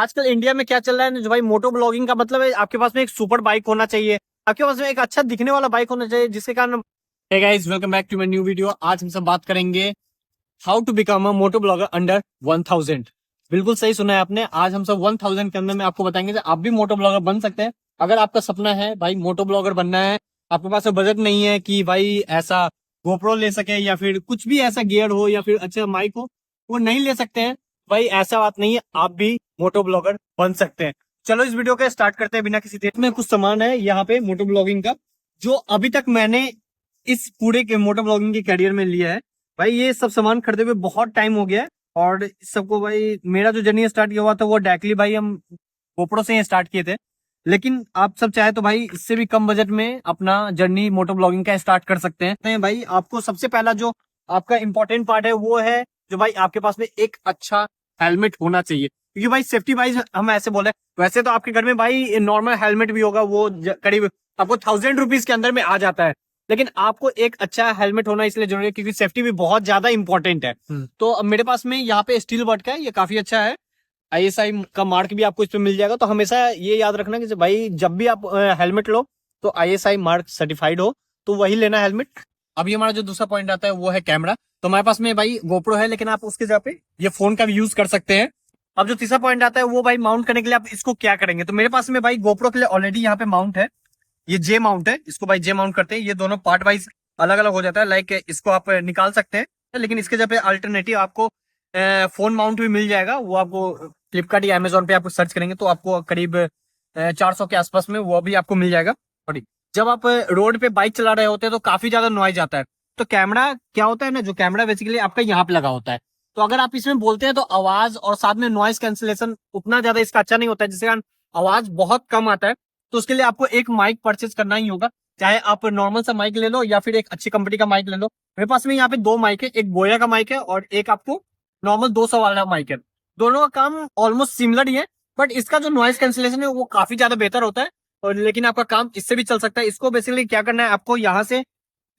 आजकल इंडिया में क्या चल रहा है ना जो भाई मोटो ब्लॉगिंग का मतलब है आपके पास में एक सुपर बाइक होना चाहिए, आपके पास में एक अच्छा दिखने वाला बाइक होना चाहिए जिसके कारण। Hey guys, welcome back to my new video. आज हम सब बात करेंगे how to become a moto blogger under 1000। बिल्कुल सही सुना है आपने। आज हम सब 1000 के अंदर में आपको बताएंगे कि आप भी मोटो ब्लॉगर बन सकते हैं। अगर आपका सपना है भाई मोटो ब्लॉगर बनना है, आपके पास बजट नहीं है कि भाई ऐसा गोप्रो ले सके या फिर कुछ भी ऐसा गियर हो या फिर अच्छा माइक हो, वो नहीं ले सकते हैं भाई, ऐसा बात नहीं है, आप भी मोटो ब्लॉगर बन सकते हैं। चलो इस वीडियो को स्टार्ट करते हैं बिना किसी देर में। कुछ सामान है यहाँ पे मोटो ब्लॉगिंग का जो अभी तक मैंने इस पूरे के मोटो ब्लॉगिंग के करियर में लिया है। भाई ये सब सामान खरीदे हुए बहुत टाइम हो गया है और इस सबको भाई मेरा जो जर्नी स्टार्ट किया हुआ था वो डायरेक्टली भाई हम गोप्रो से ही स्टार्ट किए थे। लेकिन आप सब चाहे तो भाई इससे भी कम बजट में अपना जर्नी मोटो ब्लॉगिंग का स्टार्ट कर सकते हैं। भाई आपको सबसे पहला जो आपका इंपॉर्टेंट पार्ट है वो है जो भाई आपके पास में एक अच्छा हेलमेट होना चाहिए, क्योंकि भाई सेफ्टी वाइज हम ऐसे बोले। वैसे तो आपके घर में भाई नॉर्मल हेलमेट भी होगा, वो करीब आपको 1000 रुपीज के अंदर में आ जाता है। लेकिन आपको एक अच्छा हेलमेट होना इसलिए जरूरी है क्योंकि सेफ्टी भी बहुत ज्यादा इंपॉर्टेंट है। तो अब मेरे पास में यहाँ पे स्टील बर्ड का है, ये काफी अच्छा है। आईएसआई का मार्क भी आपको इस पे मिल जाएगा। तो हमेशा ये याद रखना कि भाई जब भी आप हेलमेट लो तो आईएसआई मार्क सर्टिफाइड हो तो वही लेना हेलमेट। अभी हमारा जो दूसरा पॉइंट आता है वो है कैमरा। तो हमारे पास में भाई गोप्रो है, लेकिन आप उसके जगह पे ये फोन का भी यूज कर सकते हैं। अब जो तीसरा पॉइंट आता है वो भाई माउंट करने के लिए आप इसको क्या करेंगे। तो मेरे पास में भाई गोप्रो के लिए ऑलरेडी यहाँ पे माउंट है, ये जे माउंट है, इसको भाई जे माउंट करते हैं। ये दोनों पार्ट वाइज अलग अलग हो जाता है, लाइक इसको आप निकाल सकते हैं, लेकिन इसके जगह पे अल्टरनेटिव आपको फोन माउंट भी मिल जाएगा। वो आपको फ्लिपकार्ट या अमेजोन पे आप सर्च करेंगे तो आपको करीब 400 के आसपास में वो भी आपको मिल जाएगा। सॉरी, जब आप रोड पे बाइक चला रहे होते हैं तो काफी ज्यादा नॉइज आता है। तो कैमरा क्या होता है ना, जो कैमरा बेसिकली आपका यहाँ पे लगा होता है, तो अगर आप इसमें बोलते हैं तो आवाज और साथ में नॉइज कैंसिलेशन उतना ज्यादा इसका अच्छा नहीं होता है, जिसके कारण आवाज बहुत कम आता है। तो उसके लिए आपको एक माइक परचेज करना ही होगा, चाहे आप नॉर्मल सा माइक ले लो या फिर एक अच्छी कंपनी का माइक ले लो। मेरे पास में यहाँ पे दो माइक है, एक बोया का माइक है और एक आपको नॉर्मल 200 वाला माइक है। दोनों का काम ऑलमोस्ट सिमिलर ही है, बट इसका जो नॉइज कैंसिलेशन है वो काफी ज्यादा बेहतर होता है। और लेकिन आपका काम इससे भी चल सकता है। इसको बेसिकली क्या करना है, आपको यहाँ से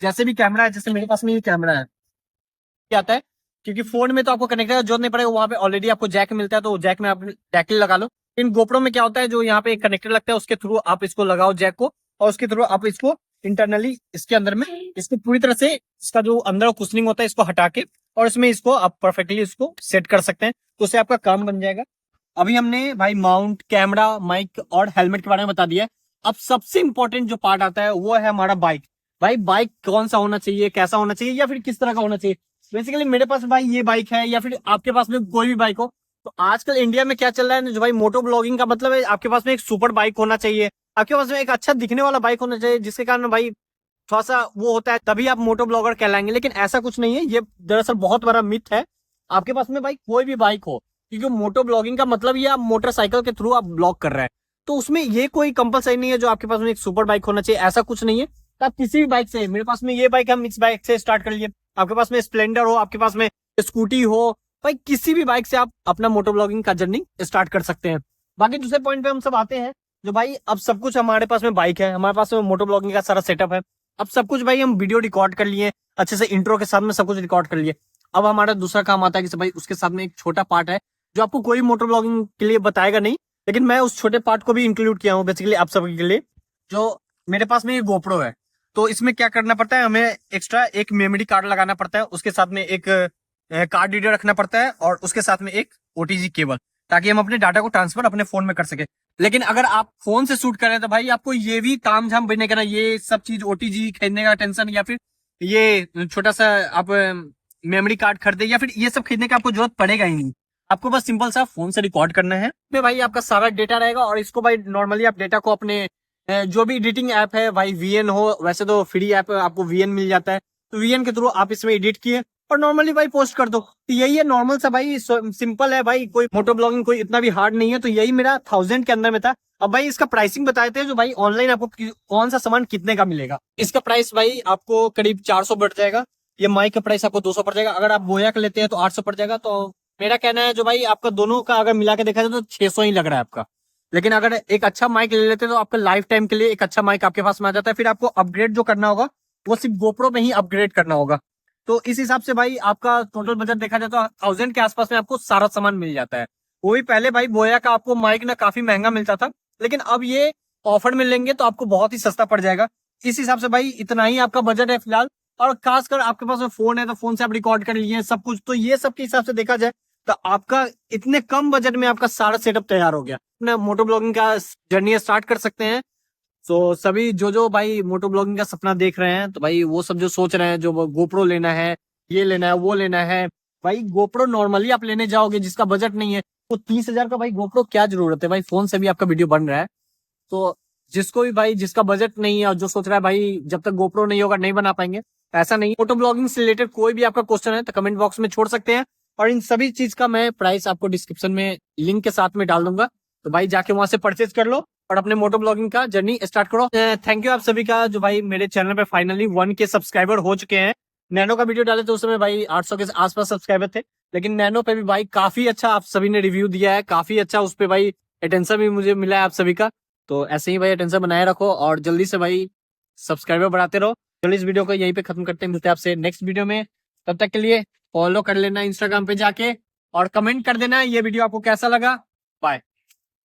जैसे भी कैमरा है, जैसे मेरे पास में ये कैमरा है, क्या आता है, क्योंकि फोन में तो आपको कनेक्टर का जरूरत नहीं पड़ेगा, वहां पे ऑलरेडी आपको जैक मिलता है, तो जैक में आप डायरेक्टली लगा लो। इन गोप्रो में क्या होता है, जो यहाँ पे एक कनेक्टर लगता है उसके थ्रू आप इसको लगाओ जैक को, और उसके थ्रू आप इसको इंटरनली इसके अंदर में इसको पूरी तरह से इसका जो अंदर कुशनिंग होता है इसको हटा के और इसमें इसको आप परफेक्टली इसको सेट कर सकते हैं, तो उससे आपका काम बन जाएगा। अभी हमने भाई माउंट, कैमरा, माइक और हेलमेट के बारे में बता दिया है। अब सबसे इंपॉर्टेंट जो पार्ट आता है वो है हमारा बाइक। भाई बाइक कौन सा होना चाहिए, कैसा होना चाहिए या फिर किस तरह का होना चाहिए। बेसिकली मेरे पास भाई ये बाइक है या फिर आपके पास में कोई भी बाइक हो। तो आजकल इंडिया में क्या चल रहा है ना जो भाई मोटो ब्लॉगिंग का मतलब है आपके पास में एक सुपर बाइक होना चाहिए, आपके पास में एक अच्छा दिखने वाला बाइक होना चाहिए, जिसके कारण भाई थोड़ा सा वो होता है, तभी आप मोटो ब्लॉगर कहलाएंगे। लेकिन ऐसा कुछ नहीं है, ये दरअसल बहुत बड़ा मिथ है। आपके पास में भाई कोई भी बाइक हो, क्योंकि मोटो ब्लॉगिंग का मतलब ये आप मोटरसाइकिल के थ्रू आप ब्लॉग कर रहे हैं, तो उसमें ये कोई कंपलसरी नहीं है जो आपके पास में एक सुपर बाइक होना चाहिए, ऐसा कुछ नहीं है। तो आप किसी भी बाइक से, मेरे पास में ये बाइक है, हम इस बाइक से स्टार्ट कर लिए। आपके पास में स्प्लेंडर हो, आपके पास में स्कूटी हो, भाई किसी भी बाइक से आप अपना मोटो ब्लॉगिंग का जर्नी स्टार्ट कर सकते हैं। बाकी दूसरे पॉइंट पे हम सब आते हैं, जो भाई अब सब कुछ हमारे पास में बाइक है, हमारे पास में मोटो ब्लॉगिंग का सारा सेटअप है। अब सब कुछ भाई हम वीडियो रिकॉर्ड कर लिए अच्छे से, इंट्रो के साथ में सब कुछ रिकॉर्ड कर लिए। अब हमारा दूसरा काम आता है कि भाई उसके साथ में एक छोटा पार्ट है जो आपको कोई मोटर ब्लॉगिंग के लिए बताएगा नहीं, लेकिन मैं उस छोटे पार्ट को भी इंक्लूड किया हूँ बेसिकली आप सबके के लिए। जो मेरे पास में ये गोप्रो है, तो इसमें क्या करना पड़ता है, हमें एक्स्ट्रा एक मेमोरी कार्ड लगाना पड़ता है, उसके साथ में एक कार्ड रीडर रखना पड़ता है और उसके साथ में एक ओटीजी केबल, ताकि हम अपने डाटा को ट्रांसफर अपने फोन में कर सके। लेकिन अगर आप फोन से शूट करें तो भाई आपको ये भी ताम झाम भी नहीं करना, ये सब चीज ओटीजी खरीदने का टेंशन या फिर ये छोटा सा आप मेमोरी कार्ड खरीदे या फिर ये सब खरीदने का आपको जरूरत पड़ेगा ही नहीं। आपको बस सिंपल सा फोन से रिकॉर्ड करना है, में भाई आपका सारा डेटा रहेगा। और इसको भाई नॉर्मली आप डेटा को अपने जो भी एडिटिंग ऐप है, भाई वीएन हो, वैसे तो फ्री ऐप आपको वीएन मिल जाता है, तो वीएन के थ्रू आप इसमें एडिट किए और नॉर्मली भाई पोस्ट कर दो। तो यही है नॉर्मल सा भाई, सिंपल है भाई, कोई मोटो ब्लॉगिंग कोई इतना भी हार्ड नहीं है। तो यही मेरा 1000 के अंदर में था। अब भाई इसका प्राइसिंग बताए थे जो भाई ऑनलाइन आपको कौन सा सामान कितने का मिलेगा। इसका प्राइस भाई आपको करीब 400 बढ़ जाएगा। ये माइक का प्राइस आपको 200 पड़ जाएगा। अगर आप बोया का लेते हैं तो 800 पड़ जाएगा। तो मेरा कहना है जो भाई आपका दोनों का अगर मिला के देखा जाए तो 600 ही लग रहा है आपका। लेकिन अगर एक अच्छा माइक ले लेते हैं तो आपका लाइफ टाइम के लिए एक अच्छा माइक आपके पास में आ जाता है। फिर आपको अपग्रेड जो करना होगा वो सिर्फ गोप्रो में ही अपग्रेड करना होगा। तो इस हिसाब से भाई आपका टोटल बजट देखा जाए तो 1000 के आसपास में आपको सारा सामान मिल जाता है। वो भी पहले भाई बोया का आपको माइक ना काफी महंगा मिलता था, लेकिन अब ये ऑफर में लेंगे तो आपको बहुत ही सस्ता पड़ जाएगा। इस हिसाब से भाई इतना ही आपका बजट है फिलहाल। और खासकर आपके पास में फोन है तो फोन से आप रिकॉर्ड कर लीजिए सब कुछ, तो ये सब के हिसाब से देखा जाए तो आपका इतने कम बजट में आपका सारा सेटअप तैयार हो गया। अपना मोटो ब्लॉगिंग का जर्नी स्टार्ट कर सकते हैं। तो सभी जो भाई मोटो ब्लॉगिंग का सपना देख रहे हैं, तो भाई वो सब जो सोच रहे हैं, जो गोप्रो लेना है, ये लेना है, वो लेना है, भाई गोप्रो नॉर्मली आप लेने जाओगे जिसका बजट नहीं है, वो 30,000 का भाई गोप्रो क्या जरूरत है भाई, फोन से भी आपका वीडियो बन रहा है। तो जिसको भी भाई जिसका बजट नहीं है और जो सोच रहा है भाई जब तक गोप्रो नहीं होगा नहीं बना पाएंगे, ऐसा नहीं। मोटो ब्लॉगिंग से रिलेटेड कोई भी आपका क्वेश्चन है तो कमेंट बॉक्स में छोड़ सकते हैं, और इन सभी चीज का मैं प्राइस आपको डिस्क्रिप्शन में लिंक के साथ में डाल दूंगा, तो भाई जाके वहां से परचेज कर लो और अपने मोटो ब्लॉगिंग का जर्नी स्टार्ट करो। थैंक यू आप सभी का जो भाई मेरे चैनल पे फाइनली 1K सब्सक्राइबर हो चुके हैं। नैनो का वीडियो डाले तो उस समय भाई 800 के आसपास सब्सक्राइबर थे, लेकिन नैनो पे भी भाई काफी अच्छा आप सभी ने रिव्यू दिया है, काफी अच्छा उस पर भाई अटेंशन भी मुझे मिला है आप सभी का। तो ऐसे ही भाई अटेंशन बनाए रखो और जल्दी से भाई सब्सक्राइबर बढ़ाते रहो। चलो इस वीडियो को यहीं पे खत्म करते हैं, मिलते हैं आपसे नेक्स्ट वीडियो में। तब तक के लिए फॉलो कर लेना इंस्टाग्राम पे जाके और कमेंट कर देना ये वीडियो आपको कैसा लगा। बाय।